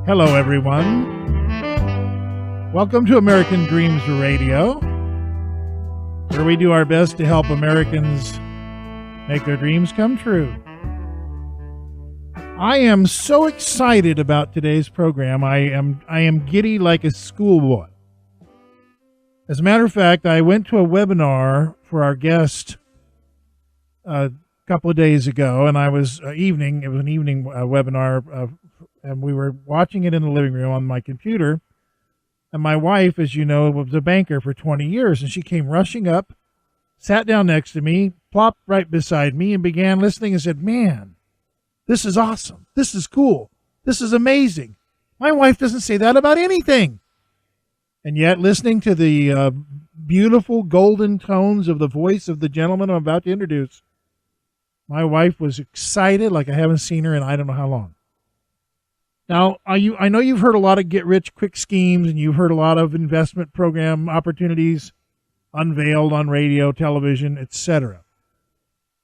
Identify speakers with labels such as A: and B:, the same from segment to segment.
A: Hello, everyone. Welcome to American Dreams Radio, where we do our best to help Americans make their dreams come true. I am so excited about today's program. I am giddy like a schoolboy. As a matter of fact, I went to a webinar for our guest a couple of days ago, and it was an evening webinar, and we were watching it in the living room on my computer. And my wife, as you know, was a banker for 20 years, and she came rushing up, sat down next to me, plopped right beside me, and began listening and said, "Man, this is awesome. This is cool. This is amazing. My wife doesn't say that about anything." And yet, listening to the beautiful golden tones of the voice of the gentleman I'm about to introduce, my wife was excited like I haven't seen her in I don't know how long. Now, I know you've heard a lot of get-rich-quick schemes, and you've heard a lot of investment program opportunities unveiled on radio, television, etc.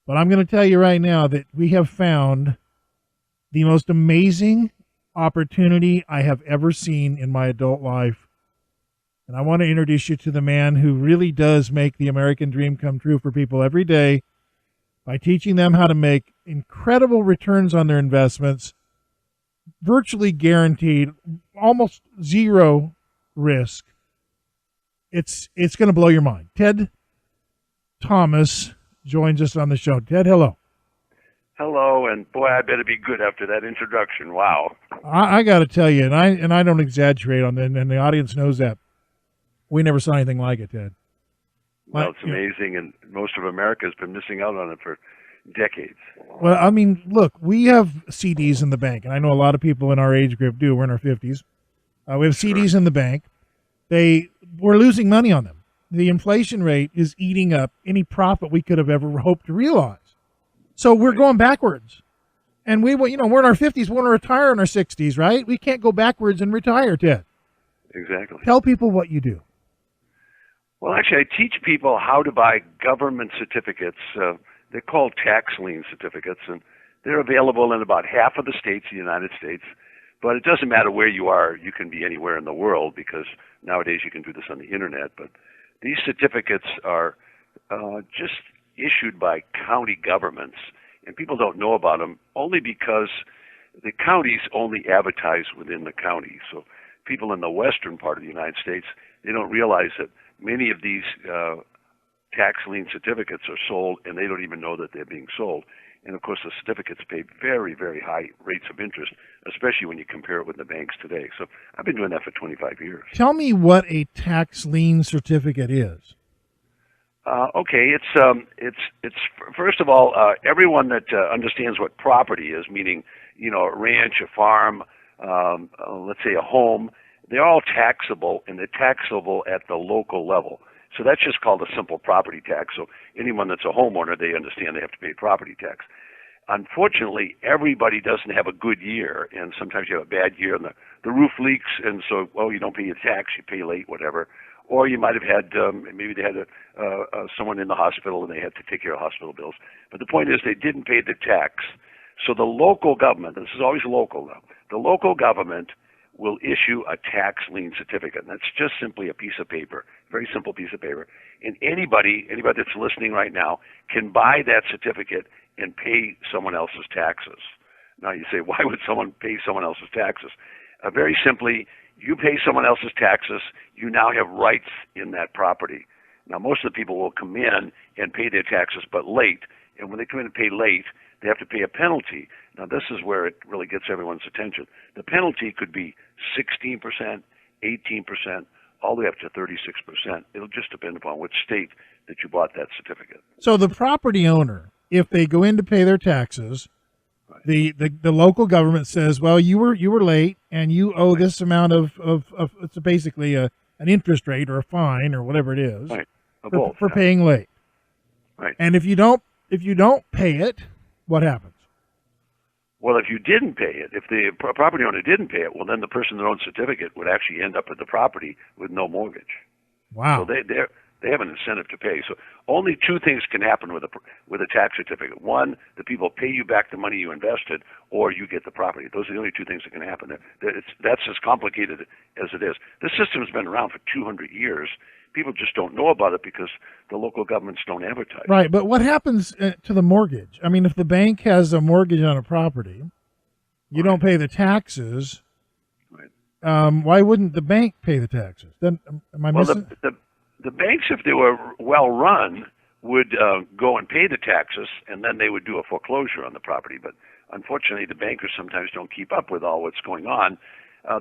A: But I'm going to tell you right now that we have found the most amazing opportunity I have ever seen in my adult life. And I want to introduce you to the man who really does make the American dream come true for people every day by teaching them how to make incredible returns on their investments, virtually guaranteed, almost zero risk. It's going to blow your mind. Ted Thomas joins us on the show. Ted, hello.
B: Hello, and boy, I better be good after that introduction. Wow.
A: I got to tell you, and I don't exaggerate on that, and the audience knows that. We never saw anything like it, Ted.
B: Well, it's amazing, and most of America has been missing out on it for decades.
A: Well, I mean, look, we have CDs in the bank, and I know a lot of people in our age group do. We're in our 50s. We have CDs in the bank. We're losing money on them. The inflation rate is eating up any profit we could have ever hoped to realize. So we're going backwards. And we're in our 50s. We want to retire in our 60s, right? We can't go backwards and retire, Ted.
B: Exactly.
A: Tell people what you do.
B: Well, actually, I teach people how to buy government certificates. They're called tax lien certificates, and they're available in about half of the states in the United States. But it doesn't matter where you are. You can be anywhere in the world because nowadays you can do this on the Internet. But these certificates are just issued by county governments, and people don't know about them only because the counties only advertise within the county. So people in the western part of the United States, they don't realize that many of these tax lien certificates are sold, and they don't even know that they're being sold. And, of course, the certificates pay very, very high rates of interest, especially when you compare it with the banks today. So I've been doing that for 25 years.
A: Tell me what a tax lien certificate is.
B: Okay, it's first of all, everyone that understands what property is, meaning, a ranch, a farm, let's say a home, they're all taxable, and they're taxable at the local level. So that's just called a simple property tax. So anyone that's a homeowner, they understand they have to pay property tax. Unfortunately, everybody doesn't have a good year, and sometimes you have a bad year, and the roof leaks, and so, you don't pay your tax, you pay late, whatever. Or you might have had, maybe they had someone in the hospital, and they had to take care of hospital bills. But the point is they didn't pay the tax. So the local government, this is always local now, the local government will issue a tax lien certificate. And that's just simply a piece of paper, very simple piece of paper. And anybody that's listening right now can buy that certificate and pay someone else's taxes. Now you say, why would someone pay someone else's taxes? Very simply, you pay someone else's taxes, you now have rights in that property. Now most of the people will come in and pay their taxes, but late. And when they come in and pay late, they have to pay a penalty. Now, this is where it really gets everyone's attention. The penalty could be 16%, 18%, all the way up to 36%. It'll just depend upon which state that you bought that certificate.
A: So the property owner, if they go in to pay their taxes, right, the local government says, well, you were late, and you owe right, this amount of it's basically an interest rate or a fine or whatever it is,
B: right,
A: for paying late.
B: Right.
A: And if you don't pay it, what happens?
B: Well, if you didn't pay it, if the property owner didn't pay it, well, then the person that owns the certificate would actually end up with the property with no mortgage.
A: Wow.
B: So they have an incentive to pay. So only two things can happen with a tax certificate. One, the people pay you back the money you invested, or you get the property. Those are the only two things that can happen. That's as complicated as it is. This system has been around for 200 years. People just don't know about it because the local governments don't advertise.
A: Right, but what happens to the mortgage? I mean, if the bank has a mortgage on a property, you don't pay the taxes.
B: Right.
A: Why wouldn't the bank pay the taxes? Then am I missing?
B: The banks, if they were well run, would go and pay the taxes, and then they would do a foreclosure on the property. But unfortunately, the bankers sometimes don't keep up with all what's going on.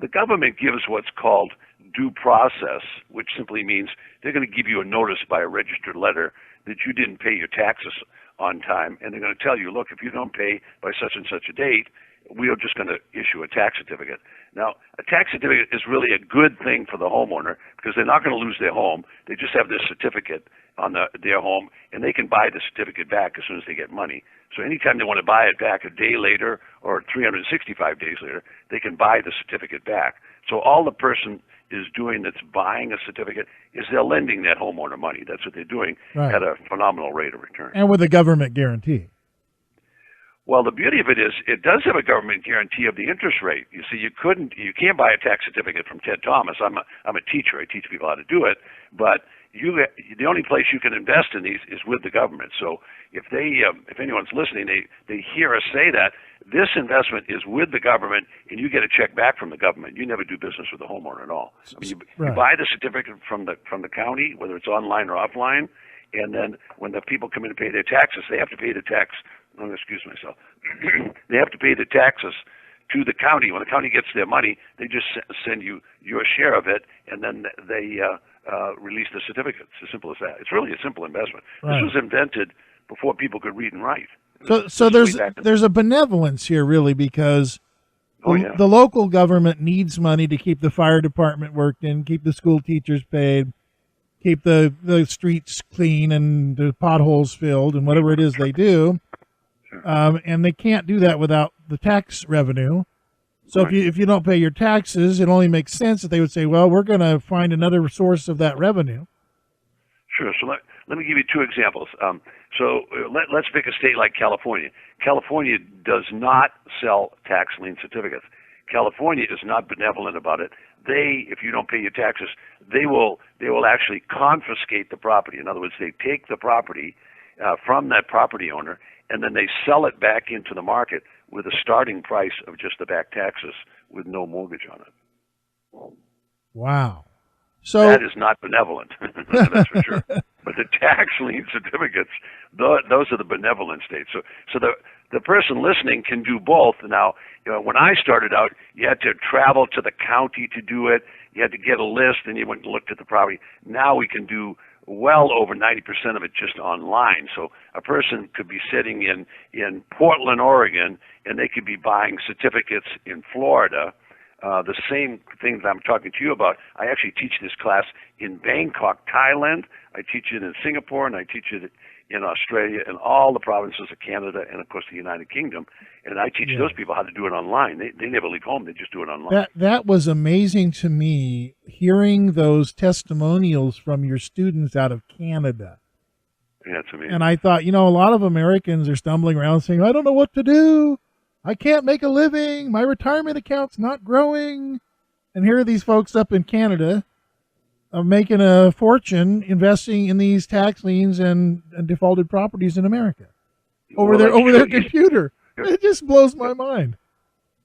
B: The government gives what's called due process, which simply means they're going to give you a notice by a registered letter that you didn't pay your taxes on time, and they're going to tell you, look, if you don't pay by such and such a date, we are just going to issue a tax certificate. Now, a tax certificate is really a good thing for the homeowner because they're not going to lose their home. They just have this certificate on their home, and they can buy the certificate back as soon as they get money. So anytime they want to buy it back a day later or 365 days later, they can buy the certificate back. So all the person is doing that's buying a certificate is they're lending that homeowner money. That's what they're doing at a phenomenal rate of return.
A: And with a government guarantee.
B: Well, the beauty of it is it does have a government guarantee of the interest rate. You see, you can't buy a tax certificate from Ted Thomas. I'm a teacher. I teach people how to do it, but the only place you can invest in these is with the government. So if anyone's listening, they hear us say that this investment is with the government, and you get a check back from the government. You never do business with the homeowner at all. I mean, you buy the certificate from the county, whether it's online or offline, and then when the people come in to pay their taxes, they have to pay the tax. Excuse myself. They have to pay the taxes to the county. When the county gets their money, they just send you your share of it, and then they release the certificate. It's as simple as that. It's really a simple investment. Right. This was invented before people could read and write.
A: So there's a benevolence here, really, because the local government needs money to keep the fire department worked in, keep the school teachers paid, keep the streets clean and the potholes filled, and whatever it is they do. And they can't do that without the tax revenue. So if you don't pay your taxes, it only makes sense that they would say, well, we're going to find another source of that revenue.
B: Sure. So let me give you two examples. Let's pick a state like California. California does not sell tax lien certificates. California is not benevolent about it. If you don't pay your taxes, they will actually confiscate the property. In other words, they take the property from that property owner, and then they sell it back into the market with a starting price of just the back taxes with no mortgage on it.
A: Wow. So
B: that is not benevolent, that's for sure. But the tax lien certificates, those are the benevolent states. So the person listening can do both. Now, when I started out, you had to travel to the county to do it. You had to get a list, and you went and looked at the property. Now we can do well over 90% of it just online. So a person could be sitting in Portland, Oregon, and they could be buying certificates in Florida. The same thing that I'm talking to you about, I actually teach this class in Bangkok, Thailand. I teach it in Singapore, and I teach it in Australia and all the provinces of Canada and, of course, the United Kingdom. And I teach those people how to do it online. They never leave home. They just do it online.
A: That was amazing to me, hearing those testimonials from your students out of Canada.
B: Yeah, it's amazing.
A: And I thought, a lot of Americans are stumbling around saying, I don't know what to do. I can't make a living. My retirement account's not growing. And here are these folks up in Canada making a fortune investing in these tax liens and defaulted properties in America over their computer. It just blows my mind.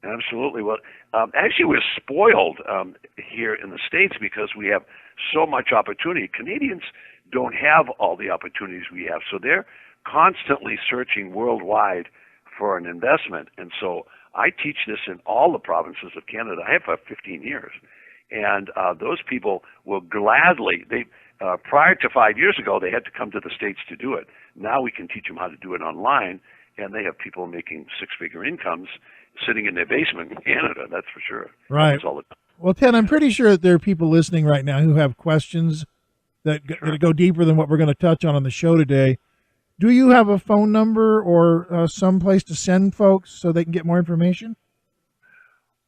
B: Absolutely. Well, actually, we're spoiled here in the States because we have so much opportunity. Canadians don't have all the opportunities we have, so they're constantly searching worldwide for an investment. And so I teach this in all the provinces of Canada. I have for 15 years. And those people will gladly, prior to 5 years ago, they had to come to the States to do it. Now we can teach them how to do it online, and they have people making six-figure incomes sitting in their basement in Canada, that's for sure.
A: Right.
B: All the time.
A: Well, Ted, I'm pretty sure that there are people listening right now who have questions that go deeper than what we're going to touch on the show today. Do you have a phone number or some place to send folks so they can get more information?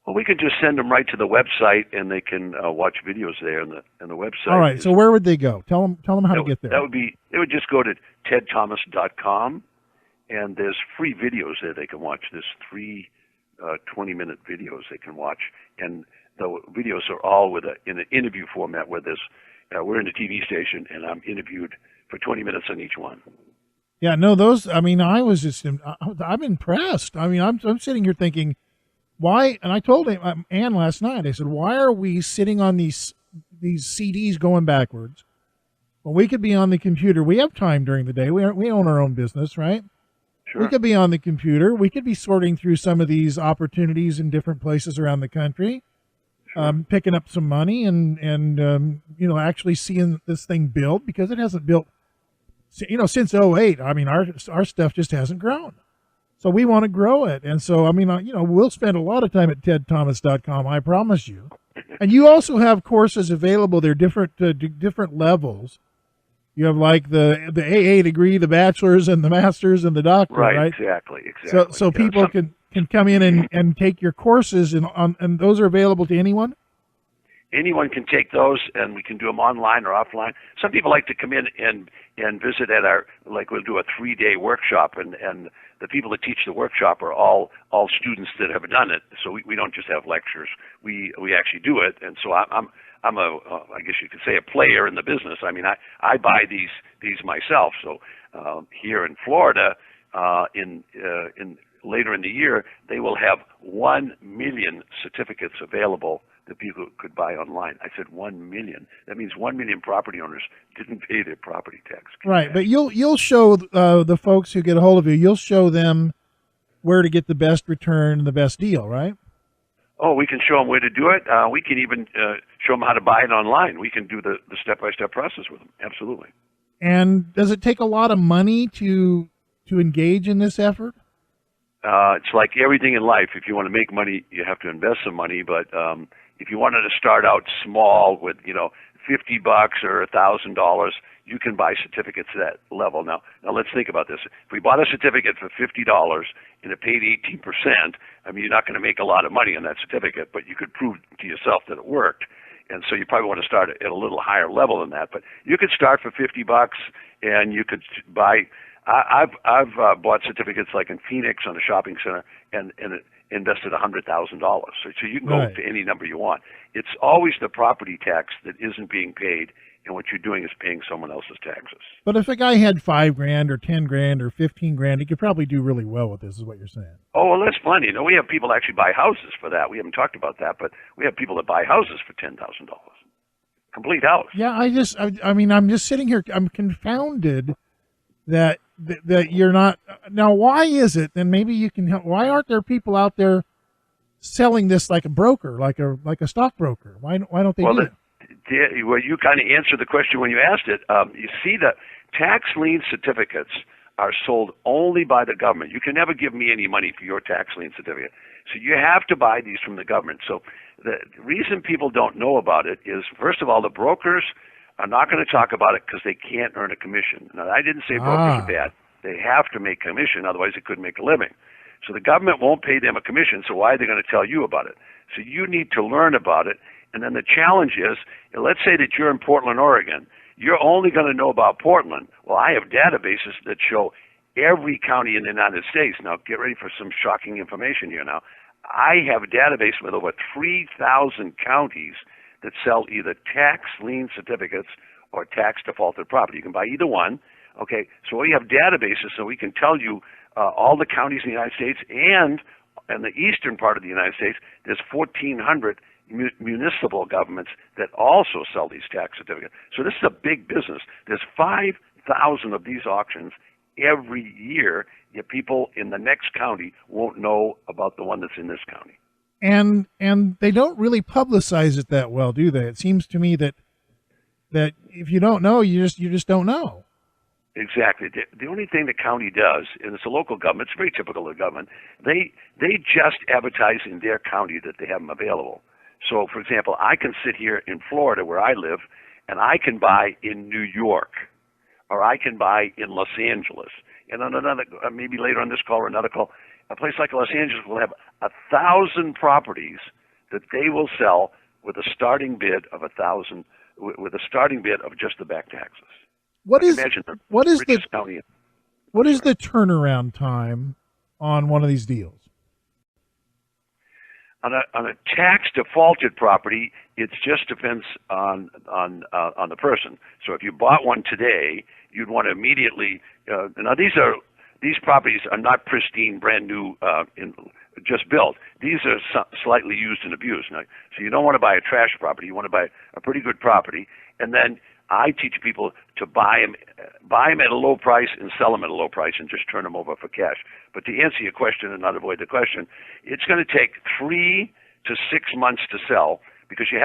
B: Well, we can just send them right to the website, and they can watch videos there on the website.
A: All right. So where would they go? Tell them how to get there.
B: They would just go to tedthomas.com, and there's free videos there they can watch. There's 3 20-minute videos they can watch, and the videos are all in an interview format where we're in a TV station, and I'm interviewed for 20 minutes on each one.
A: Yeah, no, those. I mean, I'm impressed. I mean, I'm sitting here thinking, why? And I told Ann last night. I said, why are we sitting on these CDs going backwards? Well, we could be on the computer. We have time during the day. We own our own business, right?
B: Sure.
A: We could be on the computer. We could be sorting through some of these opportunities in different places around the country, sure. Picking up some money and actually seeing this thing build, because it hasn't built, since 2008. I mean, our stuff just hasn't grown. So we want to grow it. And so, I mean, we'll spend a lot of time at tedthomas.com, I promise you. And you also have courses available. They're different levels. You have like the AA degree, the bachelor's and the master's and the doctorate, right?
B: Exactly.
A: So people can come in and take your courses, and those are available to anyone?
B: Anyone can take those, and we can do them online or offline. Some people like to come in and visit at we'll do a 3-day workshop, and the people that teach the workshop are all students that have done it. So we don't just have lectures. We actually do it, and so I'm I guess you could say a player in the business. I mean, I buy these myself. So here in Florida, in later in the year, they will have 1 million certificates available that people could buy online. I said 1 million. That means 1 million property owners didn't pay their property tax.
A: Right, but you'll show the folks who get a hold of you. You'll show them where to get the best return and the best deal, right?
B: Oh, we can show them where to do it. We can even show them how to buy it online. We can do the step-by-step process with them. Absolutely.
A: And does it take a lot of money to engage in this effort?
B: It's like everything in life. If you want to make money, you have to invest some money. But if you wanted to start out small with, $50 or $1,000, you can buy certificates at that level. Now let's think about this. If we bought a certificate for $50 and it paid 18%, I mean, you're not going to make a lot of money on that certificate, but you could prove to yourself that it worked. And so you probably want to start at a little higher level than that. But you could start for $50 and you could buy. I've bought certificates like in Phoenix on a shopping center and invested $100,000. So you can go
A: right
B: to any number you want. It's always the property tax that isn't being paid, and what you're doing is paying someone else's taxes.
A: But if a guy had $5,000 or $10,000 or $15,000, he could probably do really well with this, is what you're saying.
B: Oh, well, that's plenty. We have people that actually buy houses for that. We haven't talked about that, but we have people that buy houses for $10,000. Complete house.
A: Yeah, I mean, I'm just sitting here. I'm confounded that you're not. Now, why is it? And maybe you can help. Why aren't there people out there selling this like a broker, like a stockbroker? Why don't they do it?
B: Well, you kind of answered the question when you asked it. You see, the tax lien certificates are sold only by the government. You can never give me any money for your tax lien certificate. So you have to buy these from the government. So the reason people don't know about it is, first of all, the brokers are not going to talk about it because they can't earn a commission. Now, I didn't say brokers are bad. They have to make commission, otherwise they couldn't make a living. So the government won't pay them a commission, so why are they going to tell you about it? So you need to learn about it. And then the challenge is, let's say that you're in Portland, Oregon. You're only going to know about Portland. Well, I have databases that show every county in the United States. Now, get ready for some shocking information here now. I have a database with over 3,000 counties that sell either tax lien certificates or tax defaulted property. You can buy either one. Okay, so we have databases so we can tell you all the counties in the United States, and in the eastern part of the United States, there's 1,400 municipal governments that also sell these tax certificates. So this is a big business. There's 5,000 of these auctions every year, yet people in the next county won't know about the one that's in this county.
A: And they don't really publicize it that well, do they? It seems to me that if you don't know, you just don't know.
B: Exactly. The only thing the county does, and it's a local government, it's very typical of the government, they just advertise in their county that they have them available. So, for example, I can sit here in Florida where I live, and I can buy in New York, or I can buy in Los Angeles. And on another, maybe later on this call or another call, a place like Los Angeles will have 1,000 properties that they will sell with a starting bid of 1,000, with a starting bid of just the back taxes.
A: What is
B: Imagine
A: what is the
B: richest county.
A: what is the turnaround time on one of these deals?
B: On a tax defaulted property, it just depends on the person. So if you bought one today, you'd want to immediately. Now these properties are not pristine, brand new, just built. These are slightly used and abused. Now, so you don't want to buy a trash property. You want to buy a pretty good property, and then I teach people to buy them at a low price and sell them at a low price and just turn them over for cash. But to answer your question and not avoid the question, it's going to take 3 to 6 months to sell because you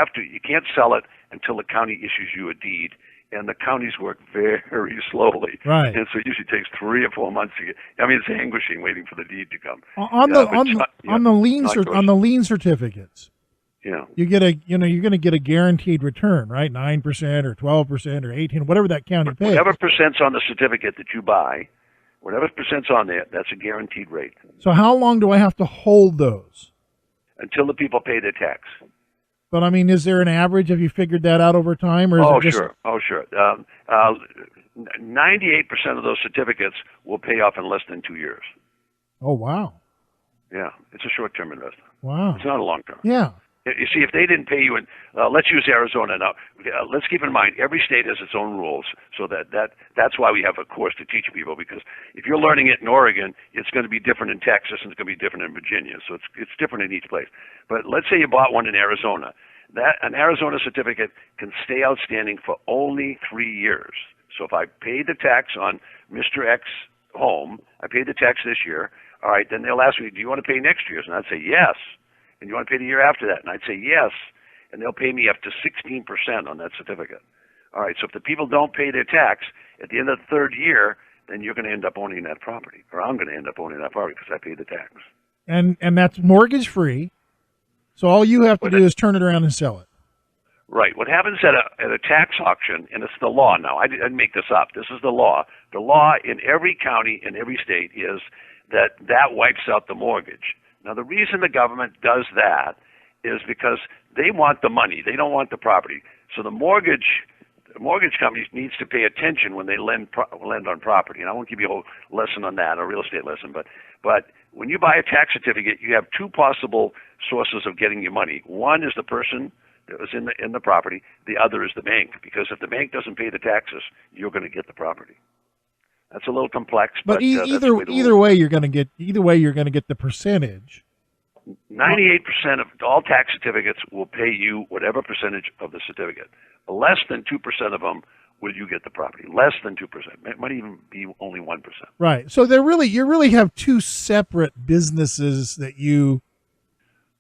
B: can't sell it until the county issues you a deed, and the counties work very slowly.
A: Right.
B: And so it usually takes 3 or 4 months to get. I mean, it's anguishing waiting for the deed to come.
A: On the lien certificates.
B: Yeah.
A: You're going to get a guaranteed return, right? 9% or 12% or 18, whatever that county pays.
B: Whatever percent's on the certificate that you buy, whatever percent's on there, that's a guaranteed rate.
A: So how long do I have to hold those?
B: Until the people pay their tax.
A: But I mean, is there an average? Have you figured that out over time, or is it just...
B: Sure. 98% of those certificates will pay off in less than 2 years.
A: Oh wow.
B: Yeah, it's a short-term investment.
A: Wow.
B: It's not a long-term.
A: Yeah.
B: You see, if they didn't pay you in, let's use Arizona now. Let's keep in mind every state has its own rules, so that's why we have a course to teach people. Because if you're learning it in Oregon, it's going to be different in Texas and it's going to be different in Virginia. So it's different in each place. But let's say you bought one in Arizona. An Arizona certificate can stay outstanding for only 3 years. So if I paid the tax on Mr. X home, I paid the tax this year. All right, then they'll ask me, do you want to pay next year's? And I'd say yes. And you want to pay the year after that? And I'd say yes. And they'll pay me up to 16% on that certificate. All right, so if the people don't pay their tax at the end of the third year, then you're going to end up owning that property, or I'm going to end up owning that property because I paid the tax.
A: And that's mortgage free. So all you have to do is turn it around and sell it.
B: Right. What happens at a tax auction, and it's the law now, I didn't make this up, this is the law. The law in every county, in every state, is that wipes out the mortgage. Now, the reason the government does that is because they want the money. They don't want the property. So the mortgage companies needs to pay attention when they lend on property. And I won't give you a whole lesson on that, a real estate lesson. But when you buy a tax certificate, you have 2 possible sources of getting your money. One is the person that was in the property. The other is the bank. Because if the bank doesn't pay the taxes, you're going to get the property. That's a little complex, but
A: either way you're going to get the percentage.
B: 98% of all tax certificates will pay you whatever percentage of the certificate. Less than 2% of them will you get the property. Less than 2%. It might even be only 1%.
A: Right. So you really have 2 separate businesses that you're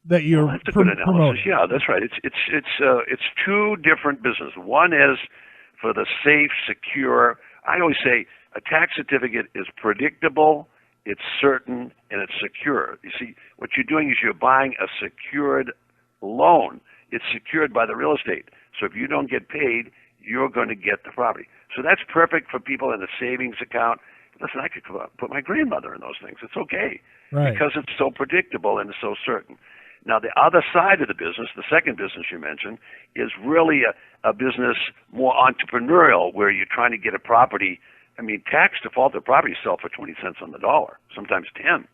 B: that's a good analysis.
A: promoting.
B: Yeah, that's right. It's 2 different businesses. One is for the safe, secure. I always say a tax certificate is predictable, it's certain, and it's secure. You see, what you're doing is you're buying a secured loan. It's secured by the real estate. So if you don't get paid, you're going to get the property. So that's perfect for people in a savings account. Listen, I could put my grandmother in those things. It's okay.
A: Right.
B: Because it's so predictable and it's so certain. Now, the other side of the business, the second business you mentioned, is really a business more entrepreneurial where you're trying to get a property. I mean, tax defaulted properties sell for 20 cents on the dollar, sometimes 10.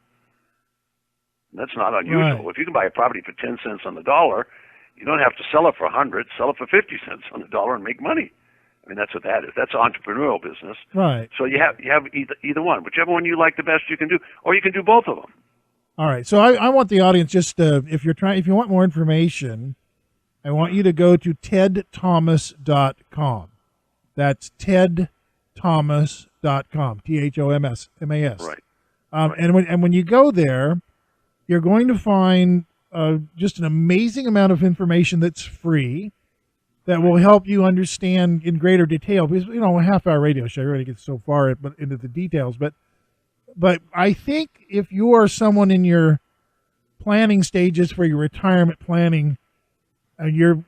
B: That's not unusual.
A: Right.
B: If you can buy a property for 10 cents on the dollar, you don't have to sell it for 100, sell it for 50 cents on the dollar and make money. I mean, that's what that is. That's entrepreneurial business.
A: Right.
B: So you have either one. Whichever one you like the best you can do, or you can do both of them.
A: All right. So I want the audience just if you want more information, I want you to go to tedthomas.com. That's tedthomas.com. THOMAS.
B: Right.
A: And when you go there, you're going to find just an amazing amount of information that's free that will help you understand in greater detail. Because a half-hour radio show really gets so far into the details, but I think if you are someone in your planning stages for your retirement planning, you're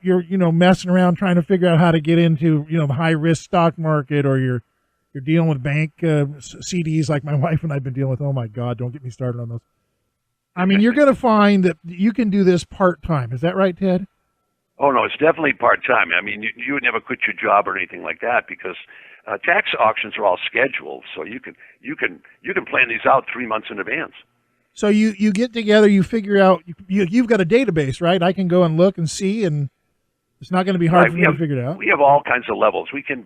A: messing around trying to figure out how to get into the high risk stock market, or you're dealing with bank CDs like my wife and I've been dealing with. Oh my God, don't get me started on those. I mean, you're going to find that you can do this part-time. Is that right, Ted?
B: Oh no, it's definitely part-time. I mean, you would never quit your job or anything like that because tax auctions are all scheduled, so you can plan these out 3 months in advance.
A: So you get together, you figure out you've got a database, right? I can go and look and see, and it's not going to be hard for me to figure it out.
B: We have all kinds of levels. We can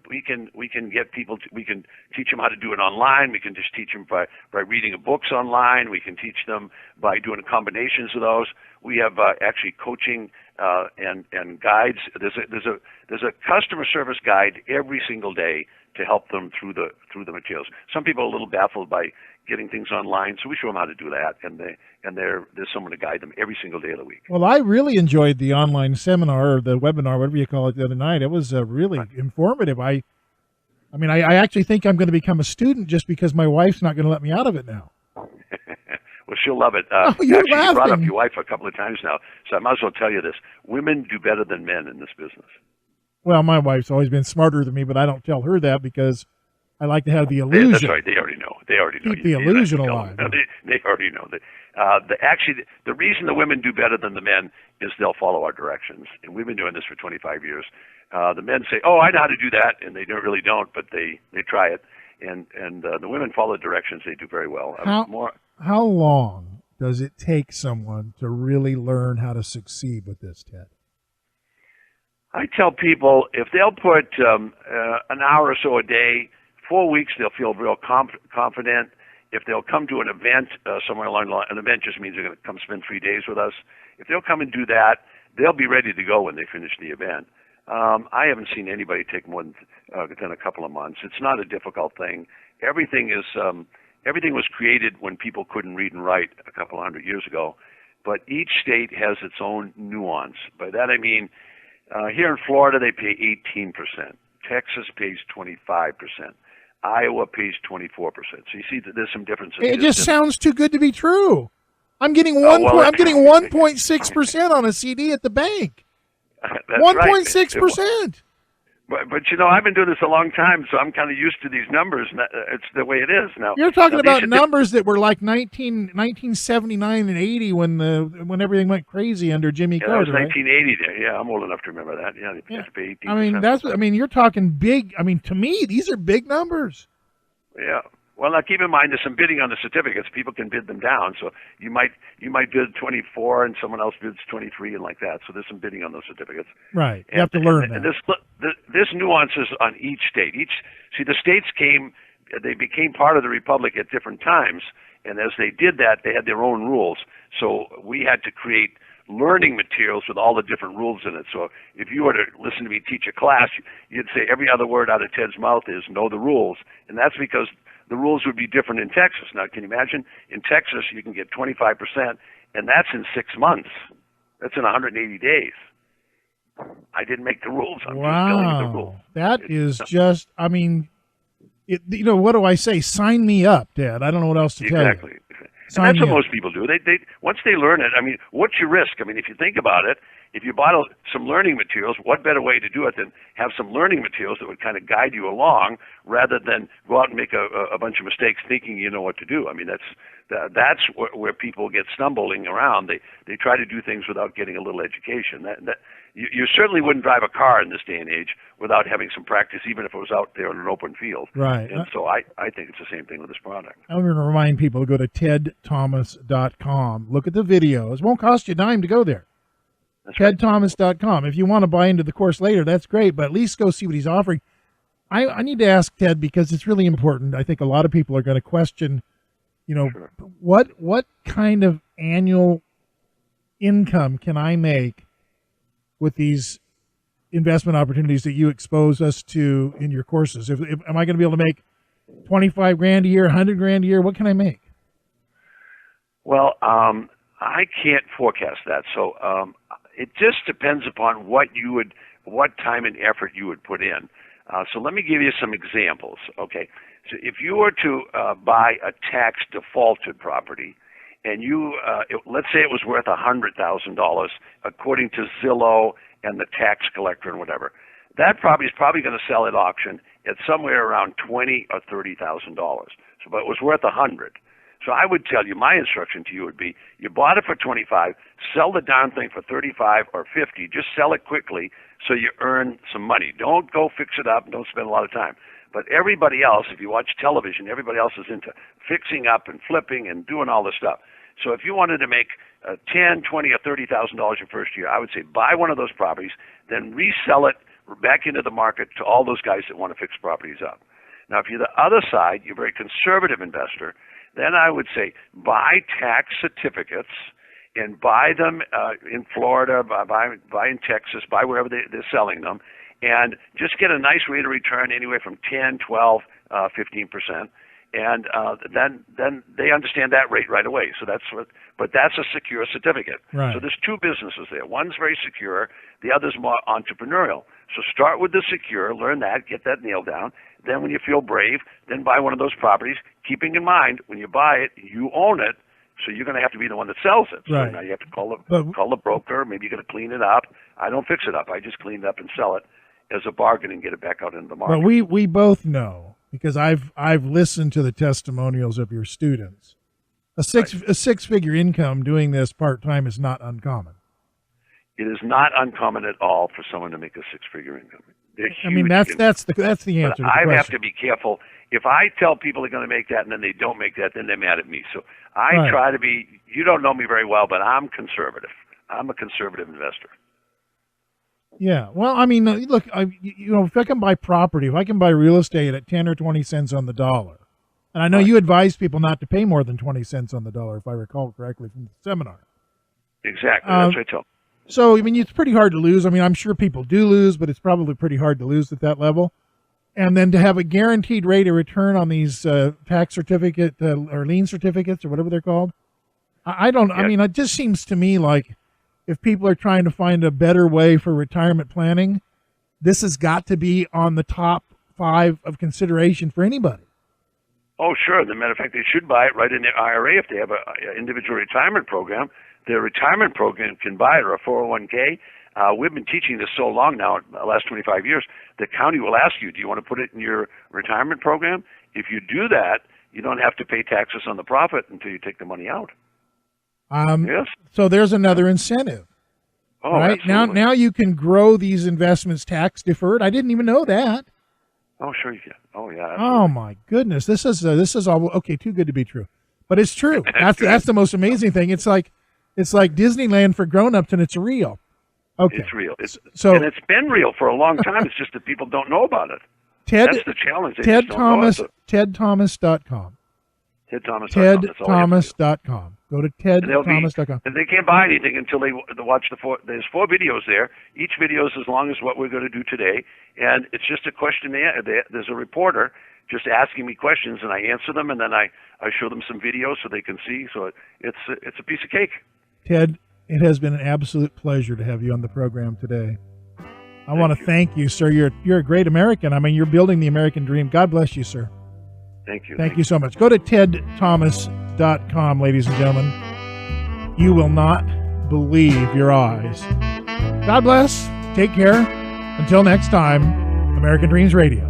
B: get people. We can teach them how to do it online. We can just teach them by reading books online. We can teach them by doing combinations of those. We have actually coaching and guides. There's a customer service guide every single day to help them through the materials. Some people are a little baffled by getting things online, so we show them how to do that, and there's someone to guide them every single day of the week.
A: Well, I really enjoyed the online seminar or the webinar, whatever you call it, the other night. It was really informative. I mean, I actually think I'm going to become a student just because my wife's not going to let me out of it now.
B: Well, she'll love it.
A: You're
B: actually,
A: laughing.
B: You brought up your wife a couple of times now, so I might as well tell you this. Women do better than men in this business.
A: Well, my wife's always been smarter than me, but I don't tell her that because I like to have the illusion.
B: That's right. They already know.
A: Keep the illusion alive.
B: They already know that. Actually, the reason the women do better than the men is they'll follow our directions. And we've been doing this for 25 years. The men say, "Oh, I know how to do that," and they really don't, but they try it. And the women follow the directions. They do very well.
A: How long does it take someone to really learn how to succeed with this, Ted?
B: I tell people if they'll put an hour or so a day, 4 weeks, they'll feel real confident. If they'll come to an event somewhere along the line, an event just means they're going to come spend 3 days with us. If they'll come and do that, they'll be ready to go when they finish the event. I haven't seen anybody take more than a couple of months. It's not a difficult thing. Everything was created when people couldn't read and write a couple of hundred years ago, but each state has its own nuance. By that I mean, here in Florida they pay 18%. Texas pays 25%. Iowa pays 24%. So you see that there's some differences.
A: It just sounds too good to be true. I'm getting 1.6% on a CD at the bank. 1.6%.
B: But you know, I've been doing this a long time, so I'm kind of used to these numbers. It's the way it is now.
A: You're talking about numbers that were like 1979 and 80 when everything went crazy under Jimmy Carter.
B: That was 1980. Right? Yeah, I'm old enough to remember that. Yeah, they pay 18%.
A: I mean, you're talking big. I mean, to me, these are big numbers.
B: Yeah. Well, now keep in mind there's some bidding on the certificates. People can bid them down. So you might bid 24 and someone else bids 23 and like that. So there's some bidding on those certificates.
A: Right. You have to learn that.
B: And this nuances on each state. The states they became part of the republic at different times, and as they did that, they had their own rules. So we had to create learning materials with all the different rules in it. So if you were to listen to me teach a class, you'd say every other word out of Ted's mouth is know the rules, and that's because the rules would be different in Texas. Now, can you imagine? In Texas, you can get 25%, and that's in 6 months. That's in 180 days. I didn't make the rules. I'm just telling you the rules.
A: That is just, I mean, what do I say? Sign me up, Dad. I don't know what else to tell you.
B: Exactly. And that's what most people do. They once they learn it, I mean, what's your risk? I mean, if you think about it, if you bought some learning materials, what better way to do it than have some learning materials that would kind of guide you along rather than go out and make a bunch of mistakes thinking you know what to do? I mean, that's where people get stumbling around. They try to do things without getting a little education. You certainly wouldn't drive a car in this day and age without having some practice, even if it was out there in an open field.
A: Right.
B: And so I think it's the same thing with this product.
A: I'm going to remind people to go to tedthomas.com. Look at the videos. It won't cost you a dime to go there. TedThomas.com. If you want to buy into the course later, that's great, but at least go see what he's offering. I need to ask Ted because it's really important. I think a lot of people are going to question,
B: Sure.
A: what kind of annual income can I make with these investment opportunities that you expose us to in your courses? Am I going to be able to make 25 grand a year, 100 grand a year? What can I make?
B: Well, I can't forecast that. So it just depends upon what time and effort you would put in. So let me give you some examples. Okay. So if you were to buy a tax defaulted property, and let's say it was worth $100,000 according to Zillow and the tax collector and whatever, that property is probably going to sell at auction at somewhere around $20,000 or $30,000. So, but it was worth $100,000. So I would tell you, my instruction to you would be, you bought it for 25, sell the darn thing for 35 or 50. Just sell it quickly so you earn some money. Don't go fix it up and don't spend a lot of time. But everybody else, if you watch television, everybody else is into fixing up and flipping and doing all this stuff. So if you wanted to make $10, $20, or $30,000 your first year, I would say buy one of those properties, then resell it back into the market to all those guys that want to fix properties up. Now, if you're the other side, you're a very conservative investor, then I would say buy tax certificates and buy them in Florida, buy in Texas, buy wherever they're selling them, and just get a nice rate of return anywhere from 10, 12, 15%. And then they understand that rate right away. So but that's a secure certificate.
A: Right.
B: So there's two businesses there. One's very secure, the other's more entrepreneurial. So start with the secure, learn that, get that nailed down. Then when you feel brave, then buy one of those properties, keeping in mind when you buy it, you own it. So you're going to have to be the one that sells it. So
A: right.
B: now you have to call the broker. Maybe you're going to clean it up. I don't fix it up. I just clean it up and sell it as a bargain and get it back out into the market.
A: But we both know, because I've listened to the testimonials of your students. A six-figure income doing this part-time is not uncommon.
B: It is not uncommon at all for someone to make a six-figure income.
A: I mean, that's the answer.
B: But
A: to the
B: I
A: question.
B: have to be careful. If I tell people they're going to make that and then they don't make that, then they're mad at me. So I try to be. You don't know me very well, but I'm conservative. I'm a conservative investor.
A: Yeah. Well, I mean, look, if I can buy property, if I can buy real estate at 10 or 20 cents on the dollar, and I know you advise people not to pay more than 20 cents on the dollar, if I recall correctly from the seminar.
B: Exactly. That's what I tell them.
A: So, I mean, it's pretty hard to lose. I mean, I'm sure people do lose, but it's probably pretty hard to lose at that level. And then to have a guaranteed rate of return on these tax certificate or lien certificates or whatever they're called. I don't, I mean, it just seems to me like if people are trying to find a better way for retirement planning, this has got to be on the top 5 of consideration for anybody.
B: Oh, sure. As a matter of fact, they should buy it right in their IRA if they have an individual retirement program. Their retirement program can buy it, or a 401k. We've been teaching this so long now, the last 25 years, the county will ask you, do you want to put it in your retirement program? If you do that, you don't have to pay taxes on the profit until you take the money out. Yes.
A: So there's another incentive.
B: Oh,
A: right?
B: Absolutely.
A: Now you can grow these investments tax deferred. I didn't even know that.
B: Oh, sure you can. Oh, yeah. Absolutely.
A: Oh my goodness. This is all okay. Too good to be true, but it's true. That's the most amazing thing. It's like Disneyland for grown-ups, and it's real. Okay.
B: It's real.
A: And
B: it's been real for a long time. It's just that people don't know about it. That's the challenge.
A: TedThomas.com. TedThomas.com. Go to TedThomas.com.
B: They can't buy anything until they watch there's 4 videos there. Each video is as long as what we're going to do today. And it's just a questionnaire. There's a reporter just asking me questions, and I answer them, and then I show them some videos so they can see. So it's a piece of cake.
A: Ted, it has been an absolute pleasure to have you on the program today. I want to thank you, sir. You're a great American. I mean, you're building the American dream. God bless you, sir.
B: Thank you.
A: Thank you so much. Go to TedThomas.com, ladies and gentlemen. You will not believe your eyes. God bless. Take care. Until next time, American Dreams Radio.